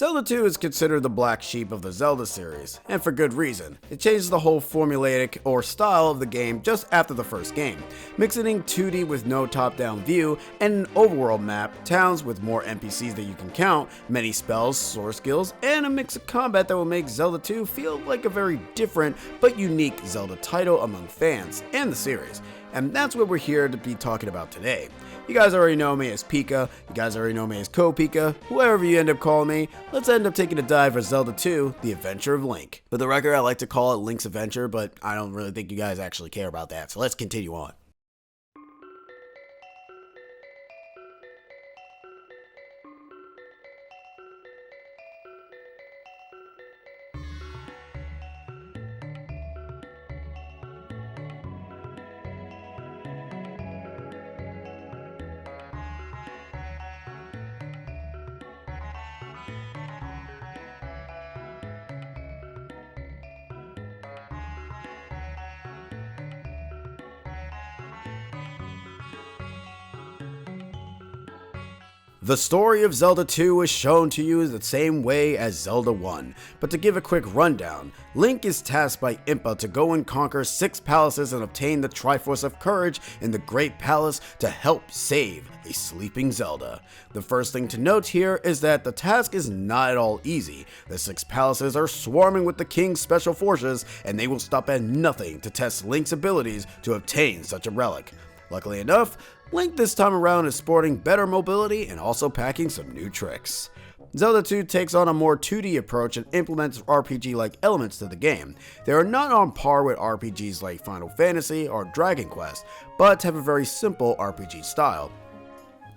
Zelda 2 is considered the black sheep of the Zelda series, and for good reason. It changes the whole formulaic or style of the game just after the first game, mixing 2D with no top-down view and an overworld map, towns with more NPCs that you can count, many spells, sword skills, and a mix of combat that will make Zelda 2 feel like a very different but unique Zelda title among fans and the series. And that's what we're here to be talking about today. You guys already know me as Pika, you guys already know me as Co-Pika, whoever you end up calling me. Let's end up taking a dive for Zelda 2, The Adventure of Link. For the record, I like to call it Link's Adventure, but I don't really think you guys actually care about that, so let's continue on. The story of Zelda 2 is shown to you the same way as Zelda 1, but to give a quick rundown, Link is tasked by Impa to go and conquer 6 palaces and obtain the Triforce of Courage in the Great Palace to help save a sleeping Zelda. The first thing to note here is that the task is not at all easy. The 6 palaces are swarming with the King's special forces, and they will stop at nothing to test Link's abilities to obtain such a relic. Luckily enough, Link this time around is sporting better mobility and also packing some new tricks. Zelda 2 takes on a more 2D approach and implements RPG-like elements to the game. They are not on par with RPGs like Final Fantasy or Dragon Quest, but have a very simple RPG style.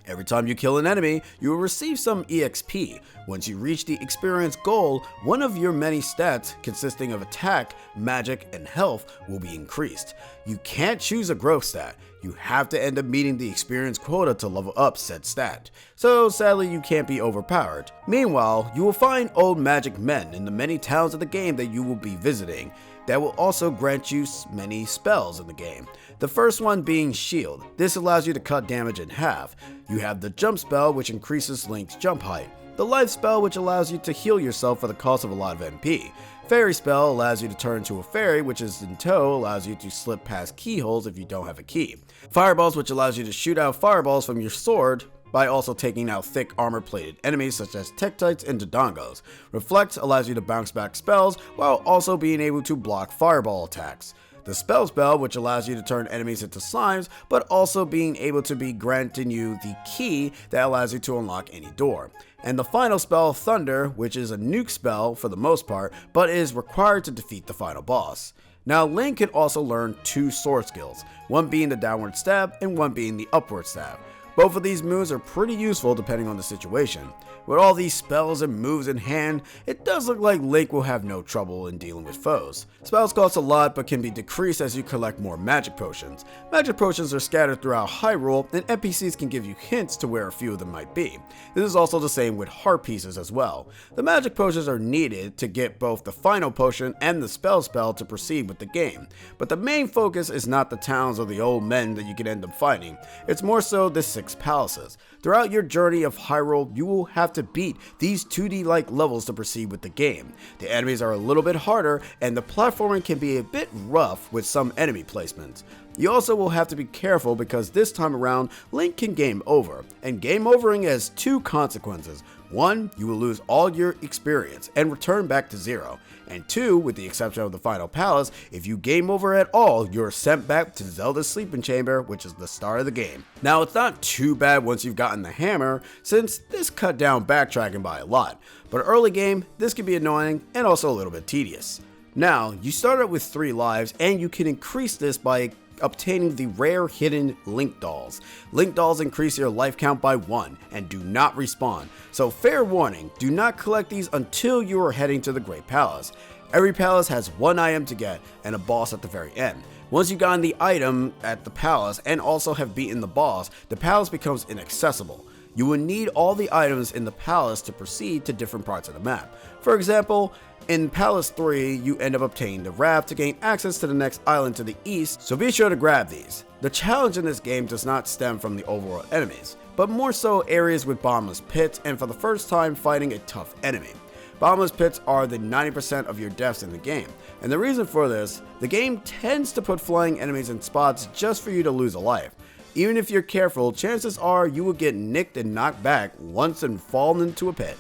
Every time you kill an enemy, you will receive some EXP. Once you reach the experience goal, one of your many stats, consisting of attack, magic, and health, will be increased. You can't choose a growth stat. You have to end up meeting the experience quota to level up said stat. So sadly, you can't be overpowered. Meanwhile, you will find old magic men in the many towns of the game that you will be visiting. That will also grant you many spells in the game. The first one being Shield. This allows you to cut damage in half. You have the Jump spell, which increases Link's jump height. The Life spell, which allows you to heal yourself for the cost of a lot of MP. Fairy spell allows you to turn into a fairy, which is in tow, allows you to slip past keyholes if you don't have a key. Fireballs, which allows you to shoot out fireballs from your sword by also taking out thick armor-plated enemies such as Tektites and Dodongos. Reflect allows you to bounce back spells while also being able to block fireball attacks. The spell, which allows you to turn enemies into slimes, but also being able to be granting you the key that allows you to unlock any door. And the final spell, Thunder, which is a nuke spell for the most part, but is required to defeat the final boss. Now, Link can also learn 2 sword skills, one being the downward stab and one being the upward stab. Both of these moves are pretty useful depending on the situation. With all these spells and moves in hand, it does look like Link will have no trouble in dealing with foes. Spells cost a lot but can be decreased as you collect more magic potions. Magic potions are scattered throughout Hyrule, and NPCs can give you hints to where a few of them might be. This is also the same with heart pieces as well. The magic potions are needed to get both the final potion and the spell to proceed with the game. But the main focus is not the towns or the old men that you can end up fighting. It's more so the 6 palaces. Throughout your journey of Hyrule, you will have to beat these 2D-like levels to proceed with the game. The enemies are a little bit harder, and the platforming can be a bit rough with some enemy placements. You also will have to be careful because this time around, Link can game over, and game overing has 2 consequences. 1, you will lose all your experience and return back to 0. And 2, with the exception of the final palace, if you game over at all, you're sent back to Zelda's sleeping chamber, which is the start of the game. Now, it's not too bad once you've gotten the hammer, since this cut down backtracking by a lot, but early game, this can be annoying and also a little bit tedious. Now, you start out with 3 lives, and you can increase this by obtaining the rare hidden Link dolls. Link dolls increase your life count by 1 and do not respawn, so fair warning, do not collect these until you are heading to the Great Palace. Every palace has 1 item to get and a boss at the very end. Once you've gotten the item at the palace and also have beaten the boss, the palace becomes inaccessible. You will need all the items in the palace to proceed to different parts of the map. For example, in Palace 3, you end up obtaining the raft to gain access to the next island to the east, so be sure to grab these. The challenge in this game does not stem from the overall enemies. but more so areas with bottomless pits and for the first time fighting a tough enemy. Bottomless pits are the 90% of your deaths in the game, and the reason for this, the game tends to put flying enemies in spots just for you to lose a life. Even if you're careful, chances are you will get nicked and knocked back once and fall into a pit.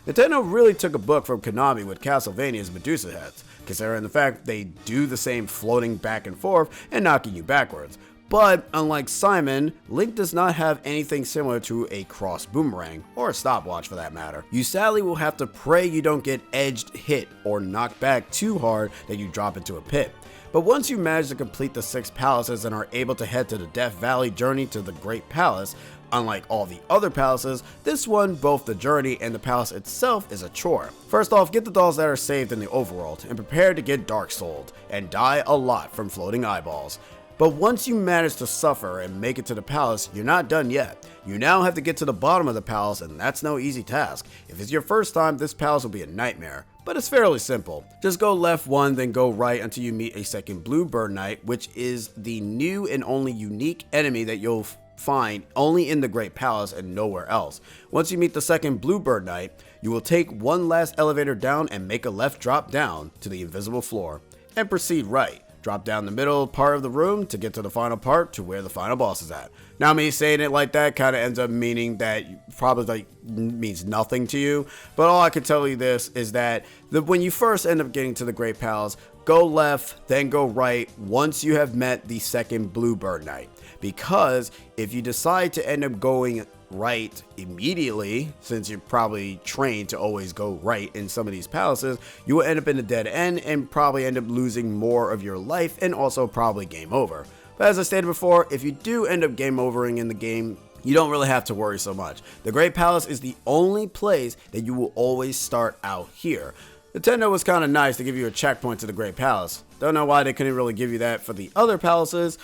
Nintendo really took a book from Konami with Castlevania's Medusa heads, considering the fact they do the same floating back and forth and knocking you backwards. But unlike Simon, Link does not have anything similar to a cross boomerang, or a stopwatch for that matter. You sadly will have to pray you don't get edged, hit, or knocked back too hard that you drop into a pit. But once you manage to complete the 6 palaces and are able to head to the Death Valley journey to the Great Palace, unlike all the other palaces, this one, both the journey and the palace itself, is a chore. First off, get the dolls that are saved in the overworld, and prepare to get Dark Souled, and die a lot from floating eyeballs. But once you manage to suffer and make it to the palace, you're not done yet. You now have to get to the bottom of the palace, and that's no easy task. If it's your first time, this palace will be a nightmare. But it's fairly simple. Just go left one, then go right until you meet a second Bluebird Knight, which is the new and only unique enemy that you'll find only in the Great Palace and nowhere else. Once you meet the second Bluebird Knight, you will take one last elevator down and make a left drop down to the invisible floor, and proceed right. Drop down the middle part of the room to get to the final part to where the final boss is at. Now me saying it like that kind of ends up meaning that probably means nothing to you, but all I can tell you this is that when you first end up getting to the Great Palace, go left, then go right once you have met the second Bluebird Knight. Because if you decide to end up going right immediately, since you're probably trained to always go right in some of these palaces, you will end up in a dead end and probably end up losing more of your life and also probably game over. But as I stated before, if you do end up game overing in the game, you don't really have to worry so much. The Great Palace is the only place that you will always start out here. Nintendo was kind of nice to give you a checkpoint to the Great Palace. Don't know why they couldn't really give you that for the other palaces,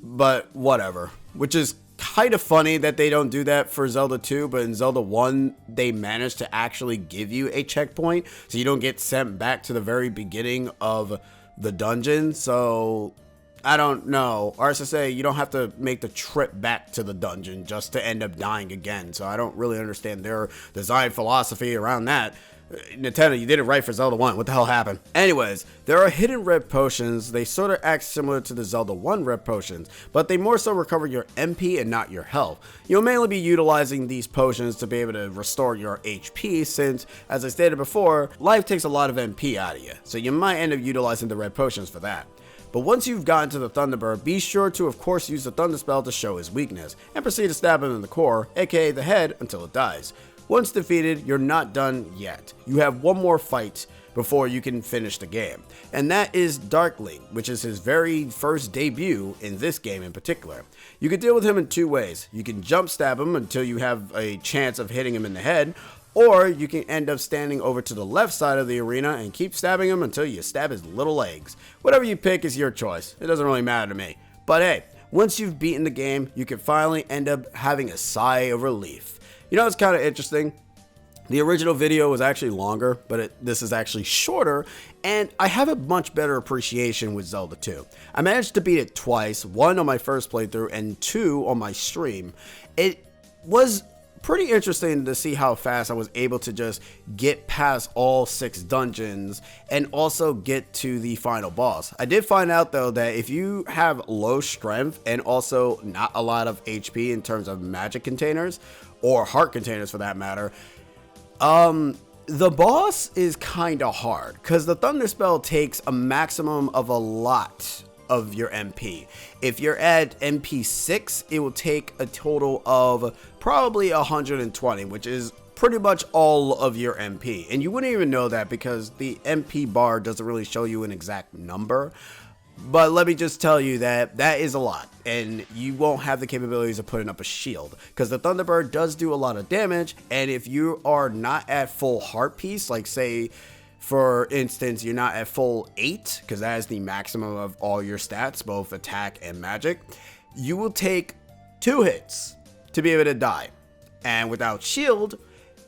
but whatever. Which is kind of funny that they don't do that for Zelda 2, but in Zelda 1, they managed to actually give you a checkpoint, so you don't get sent back to the very beginning of the dungeon. So I don't know. Or as I say, you don't have to make the trip back to the dungeon just to end up dying again. So I don't really understand their design philosophy around that. Nintendo, you did it right for Zelda 1. What the hell happened? Anyways, there are hidden red potions. They sort of act similar to the Zelda 1 red potions, but they more so recover your MP and not your health. You'll mainly be utilizing these potions to be able to restore your HP since, as I stated before, life takes a lot of MP out of you, so you might end up utilizing the red potions for that. But once you've gotten to the Thunderbird, be sure to of course use the Thunder Spell to show his weakness, and proceed to stab him in the core, aka the head, until it dies. Once defeated, you're not done yet. You have one more fight before you can finish the game, and that is Darkling, which is his very first debut in this game in particular. You can deal with him in two ways. You can jump stab him until you have a chance of hitting him in the head, or you can end up standing over to the left side of the arena and keep stabbing him until you stab his little legs. Whatever you pick is your choice. It doesn't really matter to me. But hey, once you've beaten the game, you can finally end up having a sigh of relief. You know, it's kind of interesting. The original video was actually longer, but this is actually shorter, and I have a much better appreciation with Zelda 2. I managed to beat it twice, one on my first playthrough and two on my stream. It was pretty interesting to see how fast I was able to just get past all 6 dungeons and also get to the final boss. I did find out though that if you have low strength and also not a lot of HP in terms of magic containers, or heart containers for that matter, the boss is kind of hard because the Thunder Spell takes a maximum of a lot of your MP. If you're at MP 6, it will take a total of probably 120, which is pretty much all of your MP. And you wouldn't even know that because the MP bar doesn't really show you an exact number. But let me just tell you that that is a lot, and you won't have the capabilities of putting up a shield, because the Thunderbird does do a lot of damage, and if you are not at full heart piece, like say, for instance, you're not at full 8, because that is the maximum of all your stats, both attack and magic, you will take 2 hits to be able to die. And without shield,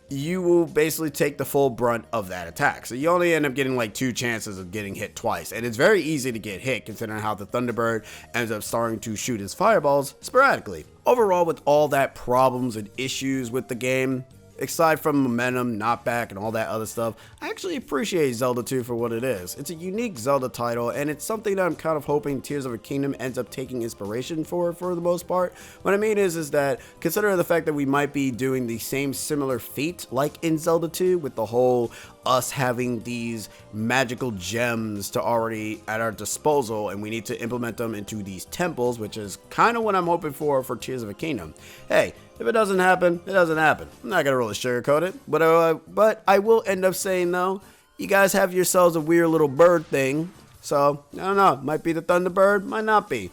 you will basically take the full brunt of that attack. So you only end up getting like 2 chances of getting hit twice. And it's very easy to get hit considering how the Thunderbird ends up starting to shoot his fireballs sporadically. Overall, with all that problems and issues with the game, aside from momentum, knockback, and all that other stuff, I actually appreciate Zelda 2 for what it is. It's a unique Zelda title, and it's something that I'm kind of hoping Tears of a Kingdom ends up taking inspiration for the most part. What I mean is that considering the fact that we might be doing the same similar feat like in Zelda 2 with the whole us having these magical gems to already at our disposal, and we need to implement them into these temples, which is kind of what I'm hoping for Tears of a Kingdom. Hey, if it doesn't happen, it doesn't happen. I'm not gonna really sugarcoat it, but I will end up saying though, you guys have yourselves a weird little bird thing. So I don't know, might be the Thunderbird, might not be.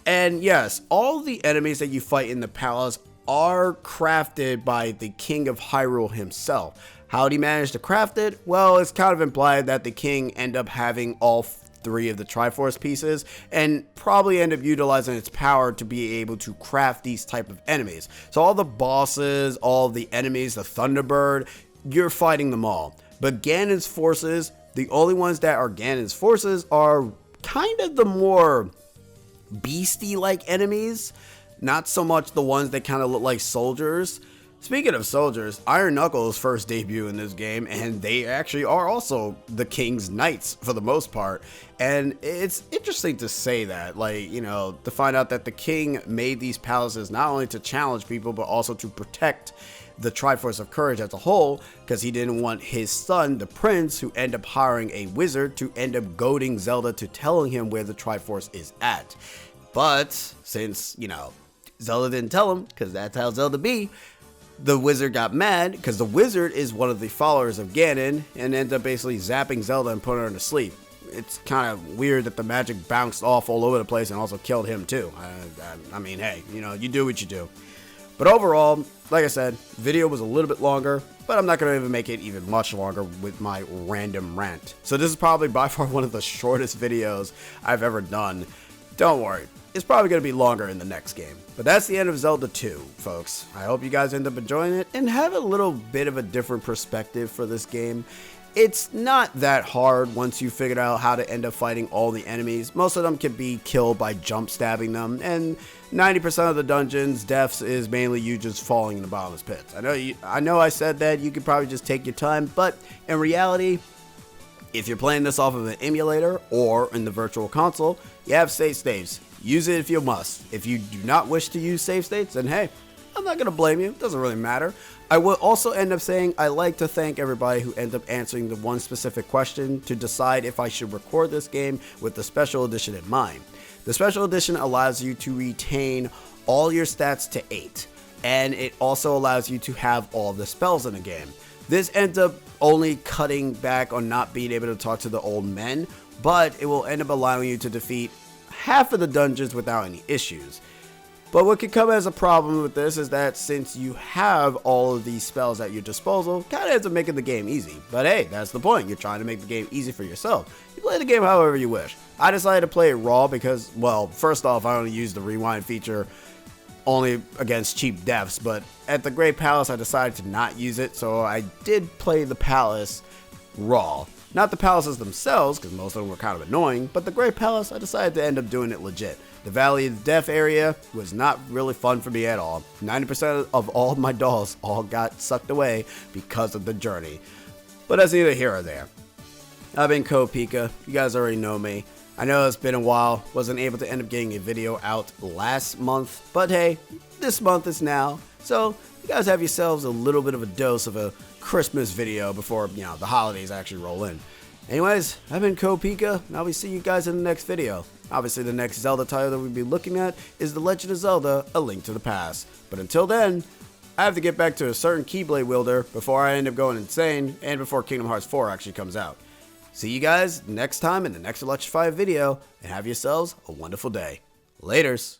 And yes, all the enemies that you fight in the palace are crafted by the King of Hyrule himself. How did he manage to craft it? Well, it's kind of implied that the king end up having all 3 of the Triforce pieces and probably end up utilizing its power to be able to craft these type of enemies. So all the bosses, all the enemies, the Thunderbird, you're fighting them all. But Ganon's forces, the only ones that are Ganon's forces are kind of the more beastie-like enemies, not so much the ones that kind of look like soldiers. Speaking of soldiers, Iron Knuckles' first debut in this game, and they actually are also the King's Knights for the most part. And it's interesting to say that, like, you know, to find out that the king made these palaces not only to challenge people, but also to protect the Triforce of Courage as a whole, because he didn't want his son, the prince, who ended up hiring a wizard to end up goading Zelda to telling him where the Triforce is at. But since, you know, Zelda didn't tell him, because that's how Zelda be, the wizard got mad because the wizard is one of the followers of Ganon and ends up basically zapping Zelda and putting her to sleep. It's kind of weird that the magic bounced off all over the place and also killed him too. I mean, hey, you know, you do what you do. But overall, like I said, video was a little bit longer, but I'm not going to even make it even much longer with my random rant. So this is probably by far one of the shortest videos I've ever done. Don't worry, it's probably going to be longer in the next game. But that's the end of Zelda 2, folks. I hope you guys end up enjoying it and have a little bit of a different perspective for this game. It's not that hard once you figured out how to end up fighting all the enemies. Most of them can be killed by jump stabbing them, and 90% of the dungeons, deaths, is mainly you just falling in the bottomless pits. I know I said that you could probably just take your time, but in reality, if you're playing this off of an emulator or in the virtual console, you have save states. Use it if you must. If you do not wish to use save states, then hey, I'm not going to blame you. It doesn't really matter. I will also end up saying I like to thank everybody who ends up answering the one specific question to decide if I should record this game with the special edition in mind. The special edition allows you to retain all your stats to 8, and it also allows you to have all the spells in the game. This ends up only cutting back on not being able to talk to the old men, but it will end up allowing you to defeat half of the dungeons without any issues. But what could come as a problem with this is that since you have all of these spells at your disposal, kind of ends up making the game easy. But hey, that's the point. You're trying to make the game easy for yourself. You play the game however you wish. I decided to play it raw because, well, first off, I only use the rewind feature only against cheap deaths, but at the Great Palace I decided to not use it, so I did play the palace raw. Not the palaces themselves, because most of them were kind of annoying, but the Great Palace, I decided to end up doing it legit. The Valley of Death area was not really fun for me at all. 90% of all of my dolls all got sucked away because of the journey. But that's neither here or there. I've been Pika. You guys already know me. I know it's been a while. Wasn't able to end up getting a video out last month, but hey, this month is now. So you guys have yourselves a little bit of a dose of a Christmas video before, you know, the holidays actually roll in. Anyways, I've been Pika, and I'll be seeing you guys in the next video. Obviously, the next Zelda title that we'll be looking at is The Legend of Zelda: A Link to the Past. But until then, I have to get back to a certain Keyblade wielder before I end up going insane, and before Kingdom Hearts 4 actually comes out. See you guys next time in the next Electrified video, and have yourselves a wonderful day. Laters!